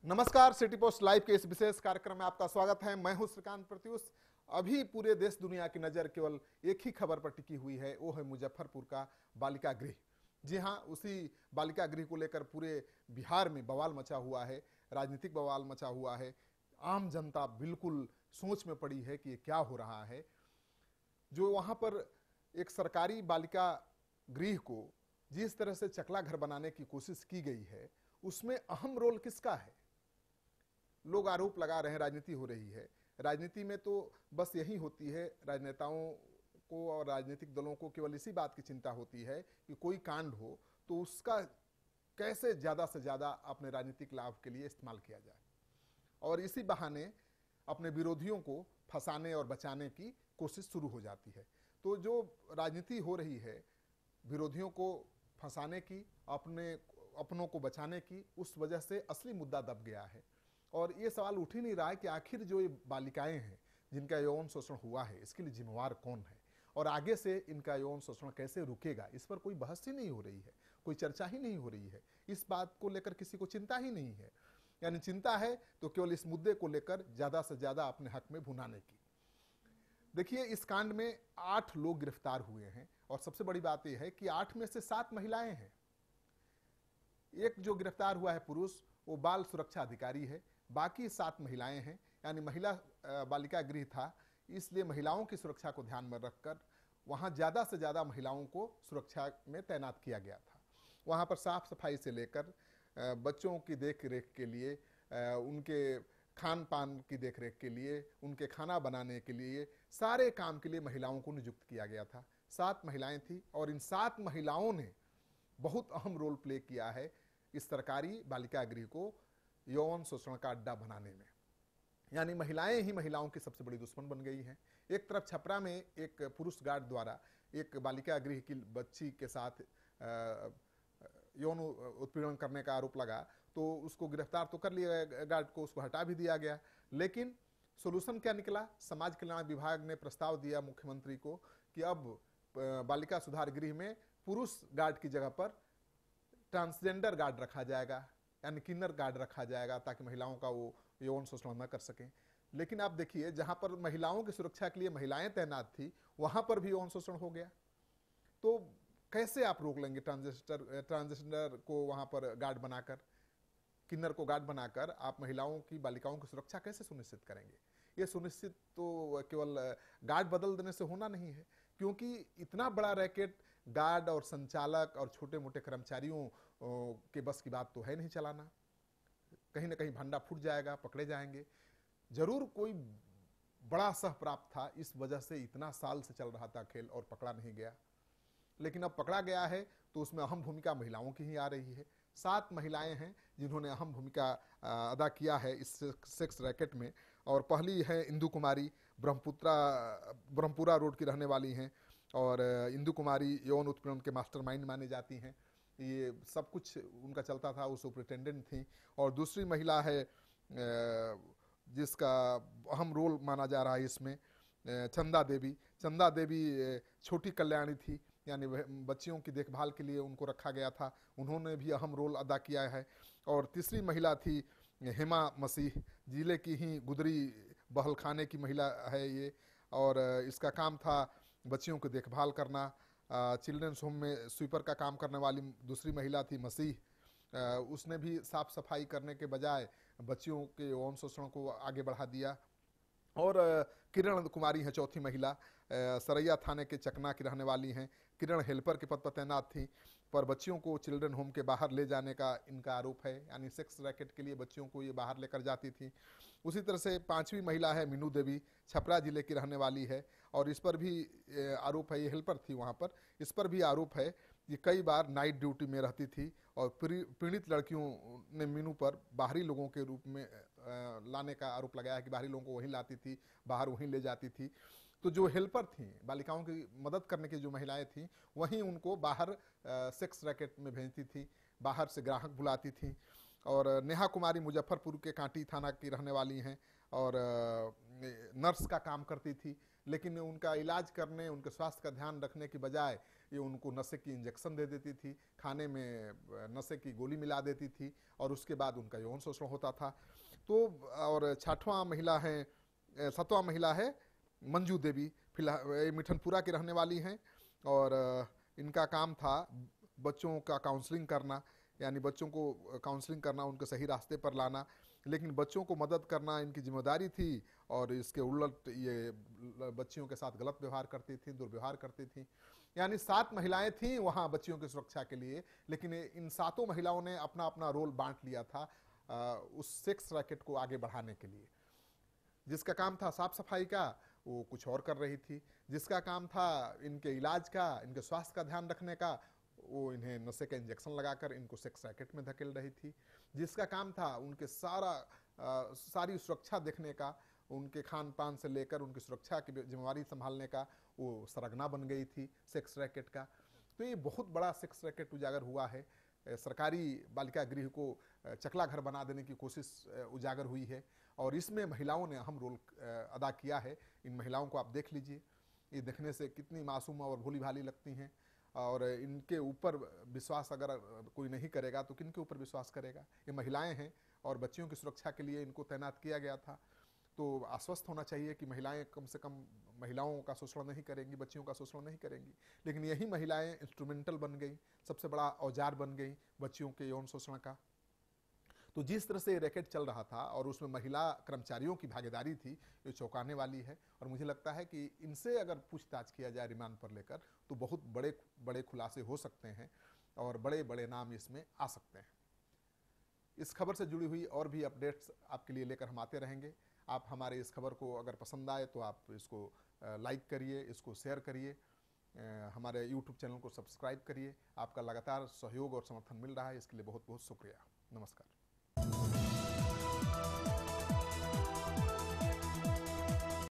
नमस्कार, city post live के इस विशेष कार्यक्रम में आपका स्वागत है। मैं हूं श्रीकांत प्रत्युष। अभी पूरे देश दुनिया की नजर केवल एक ही खबर पर टिकी हुई है, वो है मुजफ्फरपुर का बालिका गृह। जी हां, उसी बालिका गृह को लेकर पूरे बिहार में बवाल मचा हुआ है, राजनीतिक बवाल मचा हुआ है। आम जनता बिल्कुल सोच में पड़ी है कि ये क्या हो रहा है। जो वहां पर एक सरकारी बालिका गृह को जिस तरह से चकला घर बनाने की कोशिश की गई है, उसमें अहम रोल किसका है? लोग आरोप लगा रहे हैं, राजनीति हो रही है। राजनीति में तो बस यही होती है, राजनेताओं को और राजनीतिक दलों को केवल इसी बात की चिंता होती है कि कोई कांड हो तो उसका कैसे ज्यादा से ज्यादा अपने राजनीतिक लाभ के लिए इस्तेमाल किया जाए, और इसी बहाने अपने विरोधियों को फंसाने और बचाने की कोशिश शुरू हो जाती है। तो जो राजनीति हो रही है, विरोधियों को फंसाने की, अपनों को बचाने की, उस वजह से असली मुद्दा दब गया है। और ये सवाल उठ ही नहीं रहा है कि आखिर जो ये बालिकाएं हैं जिनका यौन शोषण हुआ है, इसके लिए जिम्मेवार कौन है और आगे से इनका यौन शोषण कैसे रुकेगा। इस पर कोई बहस ही नहीं हो रही है, कोई चर्चा ही नहीं हो रही है। इस बात को लेकर किसी को चिंता ही नहीं है, यानी चिंता है तो केवल इस मुद्दे को लेकर ज्यादा से ज्यादा अपने हक में भुनाने की। देखिए, इस कांड में 8 लोग गिरफ्तार हुए हैं और सबसे बड़ी बात यह है कि 8 में से 7 महिलाएं हैं। एक जो गिरफ्तार हुआ है पुरुष, वो बाल सुरक्षा अधिकारी है, बाकी 7 महिलाएं हैं। यानी महिला बालिका गृह था, इसलिए महिलाओं की सुरक्षा को ध्यान में रखकर वहां ज्यादा से ज्यादा महिलाओं को सुरक्षा में तैनात किया गया था। वहां पर साफ सफाई से लेकर बच्चों की देख रेख के लिए, उनके खान पान की देख रेख के लिए, उनके खाना बनाने के लिए, सारे काम के लिए महिलाओं को नियुक्त किया गया था। 7 महिलाएं थी और इन 7 महिलाओं ने बहुत अहम रोल प्ले किया है इस सरकारी बालिका गृह को यौन शोषण का अड्डा बनाने में। यानी महिलाएं ही महिलाओं की सबसे बड़ी दुश्मन बन गई हैं। एक तरफ छपरा में एक पुरुष गार्ड द्वारा एक बालिका गृह की बच्ची के साथ यौन उत्पीड़न करने का आरोप लगा, तो उसको गिरफ्तार तो कर लिया गार्ड को, उसको हटा भी दिया गया। लेकिन सोल्यूशन क्या निकला? समाज कल्याण विभाग ने प्रस्ताव दिया मुख्यमंत्री को कि अब बालिका सुधार गृह में पुरुष गार्ड की जगह पर ट्रांसजेंडर गार्ड रखा जाएगा, यानी किन्नर गार्ड रखा जाएगा, ताकि महिलाओं का वो यौन शोषण न कर सकें। लेकिन आप देखिए, जहां पर महिलाओं की सुरक्षा के लिए महिलाएं तैनात थी, वहां पर भी यौन शोषण हो गया। तो कैसे आप रोक लेंगे ट्रांसजेंडर को वहां पर गार्ड बनाकर, किन्नर को गार्ड बनाकर आप महिलाओं की, बालिकाओं की सुरक्षा कैसे सुनिश्चित करेंगे? ये सुनिश्चित तो केवल गार्ड बदल देने से होना नहीं है, क्योंकि इतना बड़ा रैकेट गार्ड और संचालक और छोटे मोटे कर्मचारियों के बस की बात तो है नहीं चलाना। कहीं ना कहीं भंडा फूट जाएगा, पकड़े जाएंगे। जरूर कोई बड़ा सह प्राप्त था, इस वजह से इतना साल से चल रहा था खेल और पकड़ा नहीं गया। लेकिन अब पकड़ा गया है तो उसमें अहम भूमिका महिलाओं की ही आ रही है। 7 महिलाएं हैं जिन्होंने अहम भूमिका अदा किया है इस सेक्स रैकेट में। और पहली है इंदु कुमारी, ब्रह्मपुरा रोड की रहने वाली हैं, और इंदु कुमारी यौन उत्पीड़न के मास्टरमाइंड माने जाती हैं। ये सब कुछ उनका चलता था, वो सुपरिटेंडेंट थी। और दूसरी महिला है जिसका अहम रोल माना जा रहा है इसमें, चंदा देवी। चंदा देवी छोटी कल्याणी थी, यानी बच्चियों की देखभाल के लिए उनको रखा गया था, उन्होंने भी अहम रोल अदा किया है। और तीसरी महिला थी हेमा मसीह, जिले की ही गुदरी बहलखाने की महिला है ये, और इसका काम था बच्चियों की देखभाल करना। चिल्ड्रंस होम में स्वीपर का काम करने वाली दूसरी महिला थी मसीह, उसने भी साफ सफाई करने के बजाय बच्चियों के यौन शोषण को आगे बढ़ा दिया। और किरण कुमारी है चौथी महिला, सरैया थाने के चकना की रहने वाली हैं। किरण हेल्पर के पद पर तैनात थी, पर बच्चियों को चिल्ड्रन होम के बाहर ले जाने का इनका आरोप है, यानी सेक्स रैकेट के लिए बच्चियों को ये बाहर लेकर जाती थी। उसी तरह से 5वीं महिला है मीनू देवी, छपरा जिले की रहने वाली है, और इस पर भी आरोप है, ये हेल्पर थी वहाँ पर, इस पर भी आरोप है कि कई बार नाइट ड्यूटी में रहती थी और पीड़ित लड़कियों ने मीनू पर बाहरी लोगों के रूप में लाने का आरोप लगाया है कि बाहरी लोगों को वहीं लाती थी, बाहर वहीं ले जाती थी। तो जो हेल्पर थी, बालिकाओं की मदद करने की जो महिलाएं थीं, वहीं उनको बाहर सेक्स रैकेट में भेजती थी, बाहर से ग्राहक बुलाती थी। और नेहा कुमारी मुजफ्फरपुर के कांटी थाना की रहने वाली हैं और नर्स का काम करती थी, लेकिन उनका इलाज करने, उनके स्वास्थ्य का ध्यान रखने की बजाय ये उनको नशे की इंजेक्शन दे देती थी, खाने में नशे की गोली मिला देती थी और उसके बाद उनका यौन शोषण होता था। तो और छठवां महिला है, सातवां महिला है मंजू देवी, फिलहाल ये मिठनपुरा की रहने वाली हैं और इनका काम था बच्चों का काउंसलिंग करना, यानी बच्चों को काउंसलिंग करना, उनको सही रास्ते पर लाना, लेकिन बच्चों को मदद करना इनकी जिम्मेदारी थी और इसके उलट ये बच्चियों के साथ गलत व्यवहार करती थी, दुर्व्यवहार करती थी। यानी 7 महिलाएं थीं वहाँ बच्चियों की सुरक्षा के लिए, लेकिन इन 7 महिलाओं ने अपना अपना रोल बांट लिया था उस सेक्स रैकेट को आगे बढ़ाने के लिए। जिसका काम था साफ सफाई का वो कुछ और कर रही थी, जिसका काम था इनके इलाज का, इनके स्वास्थ्य का ध्यान रखने का, वो इन्हें नशे का इंजेक्शन लगाकर इनको सेक्स रैकेट में धकेल रही थी। जिसका काम था उनके सारी सुरक्षा देखने का, उनके खान पान से लेकर उनकी सुरक्षा की जिम्मेवारी संभालने का, वो सरगना बन गई थी सेक्स रैकेट का। तो ये बहुत बड़ा सेक्स रैकेट उजागर हुआ है। सरकारी बालिका गृह को चकला घर बना देने की कोशिश उजागर हुई है और इसमें महिलाओं ने अहम रोल अदा किया है। इन महिलाओं को आप देख लीजिए, ये देखने से कितनी मासूम और भोली भाली लगती हैं और इनके ऊपर विश्वास अगर कोई नहीं करेगा तो किन के ऊपर विश्वास करेगा। ये महिलाएं हैं और बच्चियों की सुरक्षा के लिए इनको तैनात किया गया था। तो आश्वस्त होना चाहिए कि महिलाएं कम से कम महिलाओं का शोषण नहीं करेंगी, बच्चियों का शोषण नहीं करेंगी, लेकिन यही महिलाएं इंस्ट्रूमेंटल बन गई, सबसे बड़ा औजार बन गई बच्चियों के यौन शोषण का। तो जिस तरह से ये रैकेट चल रहा था और उसमें महिला कर्मचारियों की भागीदारी थी, ये चौंकाने वाली है और मुझे लगता है कि इनसे अगर पूछताछ किया जाए रिमांड पर लेकर तो बहुत बड़े बड़े खुलासे हो सकते हैं और बड़े बड़े नाम इसमें आ सकते हैं। इस खबर से जुड़ी हुई और भी अपडेट्स आपके लिए लेकर हम आते रहेंगे। आप हमारे इस खबर को अगर पसंद आए तो आप इसको लाइक करिए, इसको शेयर करिए, हमारे यूट्यूब चैनल को सब्सक्राइब करिए। आपका लगातार सहयोग और समर्थन मिल रहा है, इसके लिए बहुत बहुत शुक्रिया। नमस्कार।